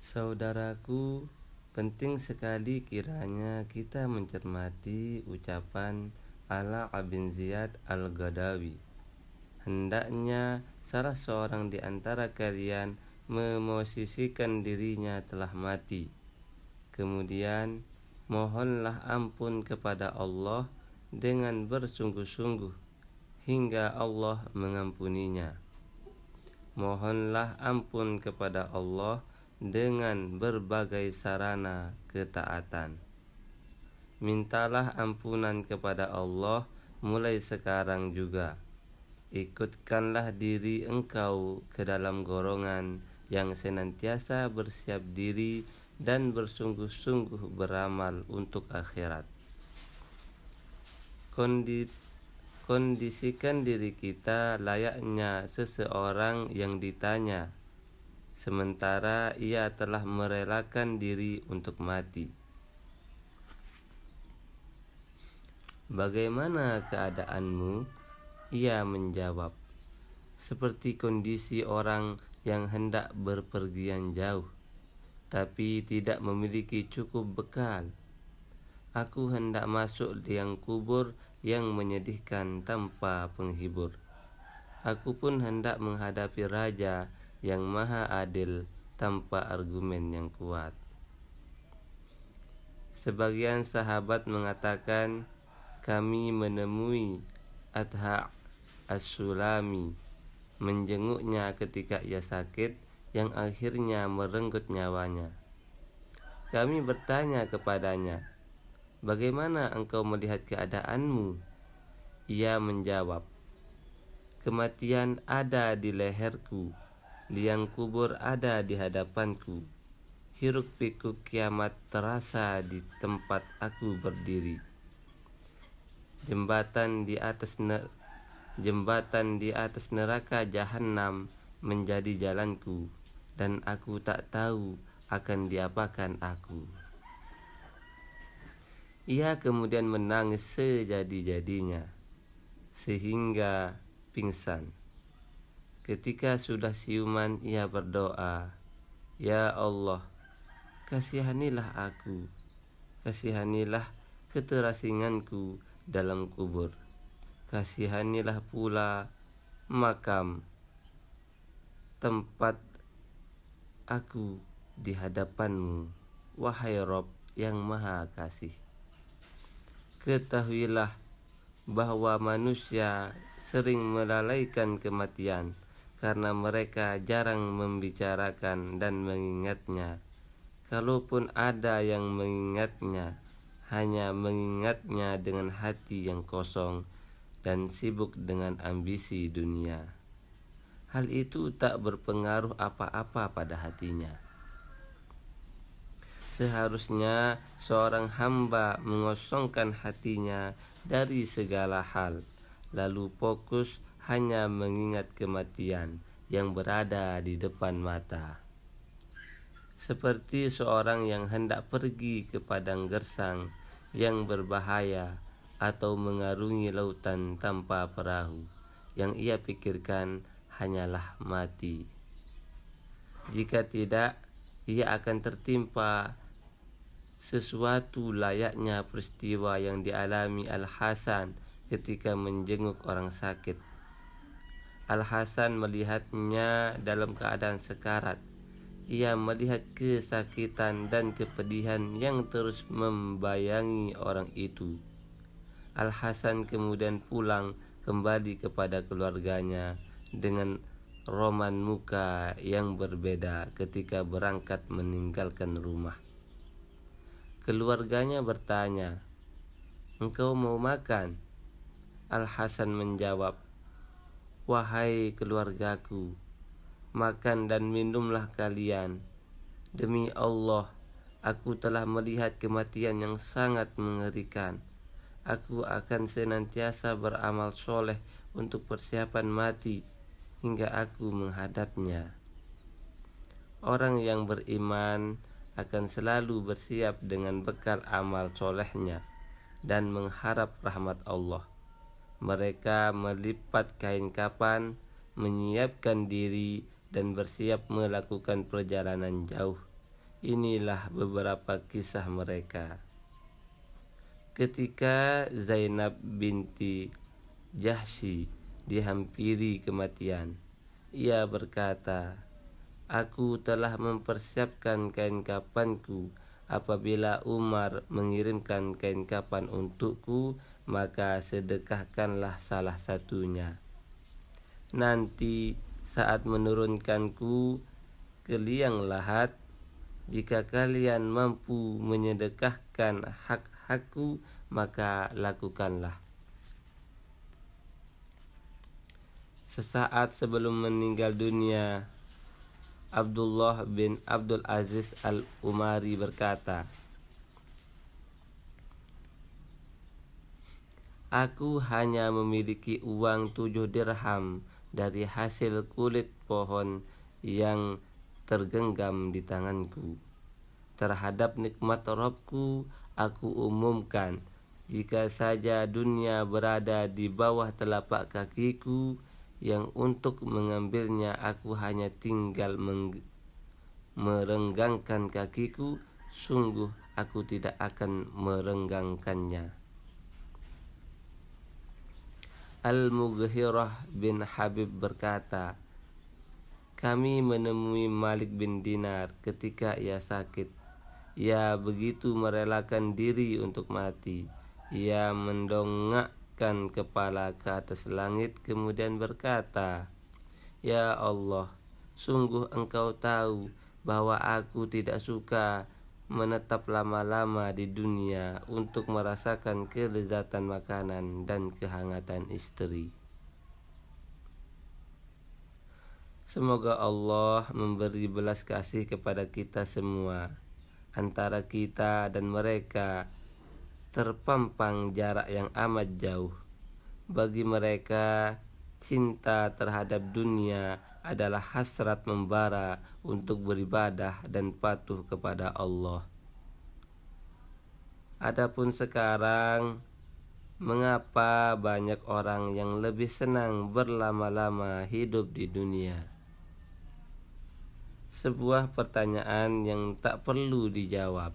Saudaraku, penting sekali kiranya kita mencermati ucapan Ala bin Ziyad al-Ghadawi. Hendaknya salah seorang di antara kalian memosisikan dirinya telah mati. Kemudian mohonlah ampun kepada Allah dengan bersungguh-sungguh hingga Allah mengampuninya. Mohonlah ampun kepada Allah dengan berbagai sarana ketaatan. Mintalah ampunan kepada Allah mulai sekarang juga. Ikutkanlah diri engkau ke dalam golongan yang senantiasa bersiap diri dan bersungguh-sungguh beramal untuk akhirat. Kondisikan diri kita layaknya seseorang yang ditanya, sementara ia telah merelakan diri untuk mati. Bagaimana keadaanmu? Ia menjawab, seperti kondisi orang yang hendak berpergian jauh, tapi tidak memiliki cukup bekal. Aku hendak masuk liang kubur yang menyedihkan tanpa penghibur. Aku pun hendak menghadapi raja yang maha adil tanpa argumen yang kuat. Sebagian sahabat mengatakan, kami menemui Adha as-Sulami, menjenguknya ketika ia sakit yang akhirnya merenggut nyawanya. Kami bertanya kepadanya, bagaimana engkau melihat keadaanmu? Ia menjawab, kematian ada di leherku, liang kubur ada di hadapanku, hiruk pikuk kiamat terasa di tempat aku berdiri. Jembatan di atas neraka jahanam menjadi jalanku, dan aku tak tahu akan diapakan aku. Ia kemudian menangis sejadi-jadinya sehingga pingsan. Ketika sudah siuman, ia berdoa, ya Allah, kasihanilah aku, kasihanilah keterasinganku dalam kubur, kasihanilah pula makam tempat aku di hadapanmu, wahai Rob yang maha kasih. Ketahuilah bahwa manusia sering melalaikan kematian karena mereka jarang membicarakan dan mengingatnya. Kalaupun ada yang mengingatnya, hanya mengingatnya dengan hati yang kosong dan sibuk dengan ambisi dunia. Hal itu tak berpengaruh apa-apa pada hatinya. Seharusnya seorang hamba mengosongkan hatinya dari segala hal, lalu fokus hanya mengingat kematian yang berada di depan mata. Seperti seorang yang hendak pergi ke padang gersang yang berbahaya atau mengarungi lautan tanpa perahu, yang ia pikirkan hanyalah mati. Jika tidak, ia akan tertimpa sesuatu layaknya peristiwa yang dialami Al-Hasan ketika menjenguk orang sakit. Al-Hasan melihatnya dalam keadaan sekarat. Ia melihat kesakitan dan kepedihan yang terus membayangi orang itu. Al-Hasan kemudian pulang kembali kepada keluarganya dengan roman muka yang berbeda ketika berangkat meninggalkan rumah. Keluarganya bertanya, engkau mau makan? Al-Hasan menjawab, wahai keluargaku, makan dan minumlah kalian. Demi Allah, aku telah melihat kematian yang sangat mengerikan. Aku akan senantiasa beramal soleh untuk persiapan mati hingga aku menghadapnya. Orang yang beriman akan selalu bersiap dengan bekal amal solehnya dan mengharap rahmat Allah. Mereka melipat kain kapan, menyiapkan diri dan bersiap melakukan perjalanan jauh. Inilah beberapa kisah mereka. Ketika Zainab binti Jahsy dihampiri kematian, ia berkata, "Aku telah mempersiapkan kain kafanku. Apabila Umar mengirimkan kain kafan untukku, maka sedekahkanlah salah satunya. Nanti saat menurunkanku ke liang lahat, jika kalian mampu menyedekahkan hak-hakku, maka lakukanlah." Sesaat sebelum meninggal dunia, Abdullah bin Abdul Aziz Al-Umari berkata, "Aku hanya memiliki uang 7 dirham dari hasil kulit pohon yang tergenggam di tanganku. Terhadap nikmat Rabbku, aku umumkan, jika saja dunia berada di bawah telapak kakiku, yang untuk mengambilnya aku hanya tinggal merenggangkan kakiku, sungguh aku tidak akan merenggangkannya." Al-Mughirah bin Habib berkata, "Kami menemui Malik bin Dinar ketika ia sakit. Ia begitu merelakan diri untuk mati. Ia mendongakkan kepala ke atas langit kemudian berkata, 'Ya Allah, sungguh Engkau tahu bahwa aku tidak suka menetap lama-lama di dunia untuk merasakan kelezatan makanan dan kehangatan istri.' Semoga Allah memberi belas kasih kepada kita semua. Antara kita dan mereka terpampang jarak yang amat jauh. Bagi mereka, cinta terhadap dunia adalah hasrat membara untuk beribadah dan patuh kepada Allah. Adapun sekarang, mengapa banyak orang yang lebih senang berlama-lama hidup di dunia?" Sebuah pertanyaan yang tak perlu dijawab.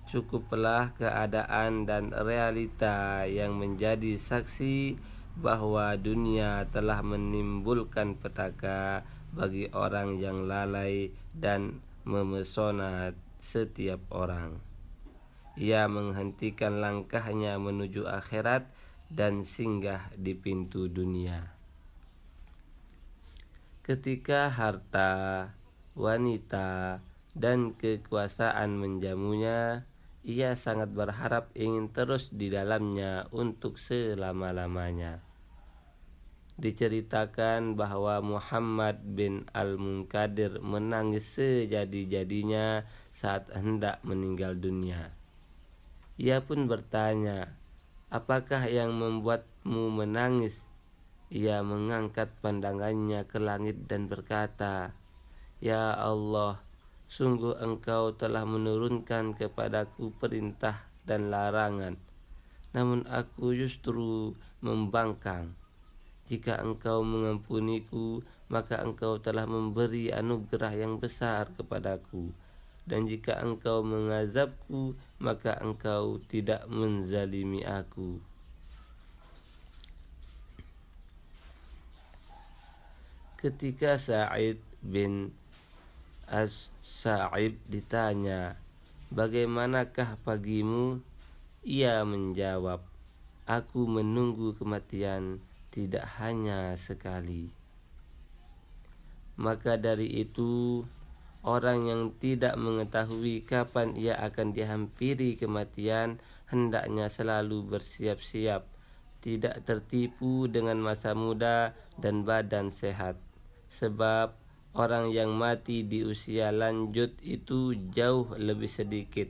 Cukuplah keadaan dan realita yang menjadi saksi bahwa dunia telah menimbulkan petaka bagi orang yang lalai dan memesona setiap orang. Ia menghentikan langkahnya menuju akhirat dan singgah di pintu dunia. Ketika harta, wanita, dan kekuasaan menjamunya, ia sangat berharap ingin terus di dalamnya untuk selama-lamanya. Diceritakan bahwa Muhammad bin Al-Munkadir menangis sejadi-jadinya saat hendak meninggal dunia. Ia pun bertanya, "Apakah yang membuatmu menangis?" Ia mengangkat pandangannya ke langit dan berkata, "Ya Allah, sungguh Engkau telah menurunkan kepadaku perintah dan larangan, namun aku justru membangkang. Jika Engkau mengampuniku, maka Engkau telah memberi anugerah yang besar kepadaku, dan jika Engkau mengazabku, maka Engkau tidak menzalimi aku." Ketika Sa'id bin As-Sa'ib ditanya, "Bagaimanakah pagimu?" Ia menjawab, "Aku menunggu kematian tidak hanya sekali." Maka dari itu, orang yang tidak mengetahui kapan ia akan dihampiri kematian hendaknya selalu bersiap-siap, tidak tertipu dengan masa muda dan badan sehat. Sebab orang yang mati di usia lanjut itu jauh lebih sedikit.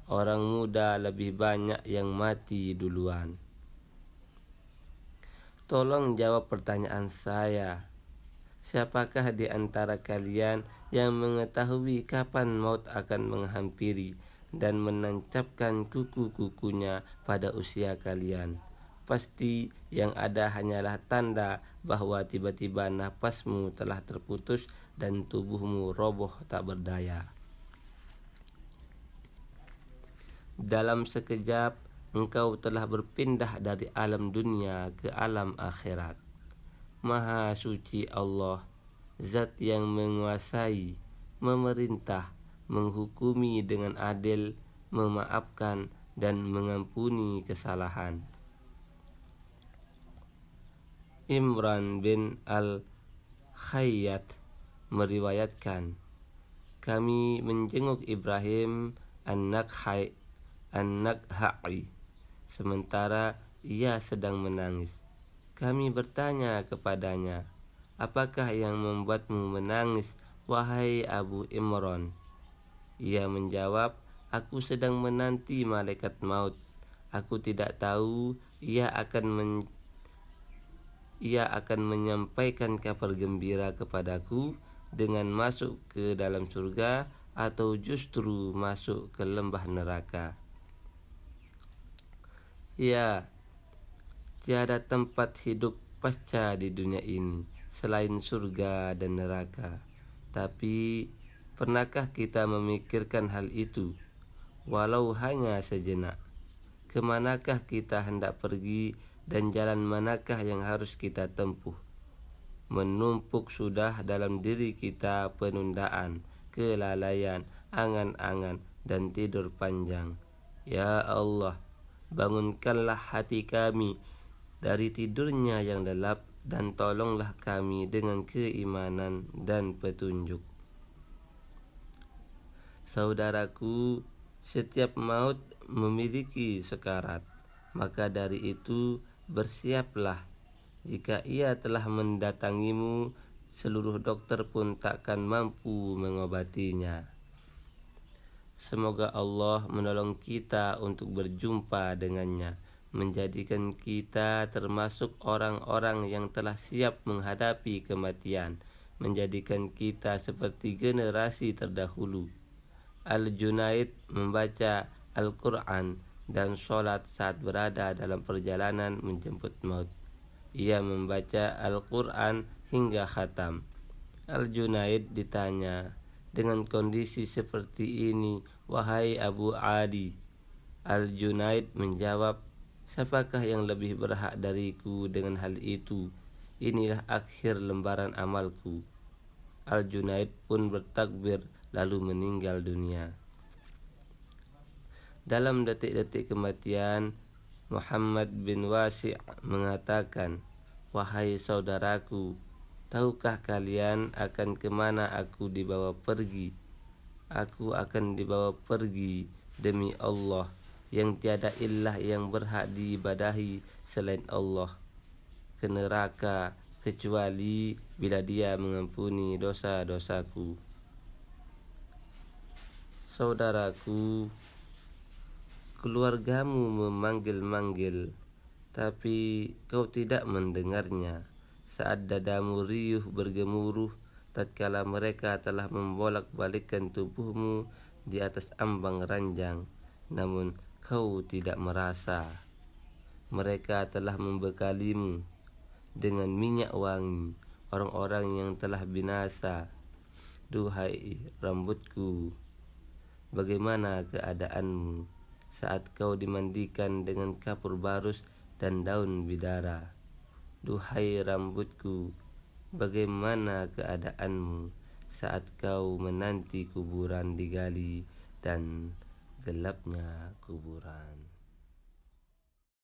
Orang muda lebih banyak yang mati duluan. Tolong jawab pertanyaan saya. Siapakah di antara kalian yang mengetahui kapan maut akan menghampiri dan menancapkan kuku-kukunya pada usia kalian? Pasti yang ada hanyalah tanda bahwa tiba-tiba napasmu telah terputus dan tubuhmu roboh tak berdaya. dalam sekejap engkau telah berpindah dari alam dunia ke alam akhirat. Maha suci Allah, zat yang menguasai, memerintah, menghukumi dengan adil, memaafkan dan mengampuni kesalahan. Imran bin al-Khayyat meriwayatkan, kami menjenguk Ibrahim an-Nakhai sementara ia sedang menangis. Kami bertanya kepadanya, apakah yang membuatmu menangis, wahai Abu Imran? Ia menjawab, aku sedang menanti malaikat maut. Aku tidak tahu ia akan menyampaikan kabar gembira kepadaku dengan masuk ke dalam surga atau justru masuk ke lembah neraka. Ya, tiada tempat hidup pasca di dunia ini selain surga dan neraka. Tapi pernahkah kita memikirkan hal itu, walau hanya sejenak? Kemanakah kita hendak pergi dan jalan manakah yang harus kita tempuh? Menumpuk sudah dalam diri kita penundaan, kelalaian, angan-angan, dan tidur panjang. Ya Allah, bangunkanlah hati kami dari tidurnya yang lelap dan tolonglah kami dengan keimanan dan petunjuk. Saudaraku, setiap maut memiliki sekarat, maka dari itu bersiaplah. Jika ia telah mendatangimu, seluruh dokter pun takkan mampu mengobatinya. Semoga Allah menolong kita untuk berjumpa dengannya, menjadikan kita termasuk orang-orang yang telah siap menghadapi kematian, menjadikan kita seperti generasi terdahulu. Al-Junaid membaca Al-Quran dan sholat saat berada dalam perjalanan menjemput maut. Ia membaca Al-Quran hingga khatam. Al-Junaid ditanya, dengan kondisi seperti ini, wahai Abu Ali? Al-Junaid menjawab, siapakah yang lebih berhak dariku dengan hal itu? Inilah akhir lembaran amalku. Al-Junaid pun bertakbir lalu meninggal dunia. Dalam detik-detik kematian, Muhammad bin Wasi' mengatakan, wahai saudaraku, tahukah kalian akan kemana aku dibawa pergi? Aku akan dibawa pergi demi Allah yang tiada ilah yang berhak diibadahi selain Allah, ke neraka kecuali bila Dia mengampuni dosa-dosaku. Saudaraku, keluargamu memanggil-manggil, tapi kau tidak mendengarnya. Saat dadamu riuh bergemuruh, tatkala mereka telah membolak-balikkan tubuhmu di atas ambang ranjang, namun kau tidak merasa. Mereka telah membekalimu dengan minyak wangi, orang-orang yang telah binasa. Duhai rambutku, bagaimana keadaanmu saat kau dimandikan dengan kapur barus dan daun bidara? Duhai rambutku, bagaimana keadaanmu saat kau menanti kuburan digali dan gelapnya kuburan?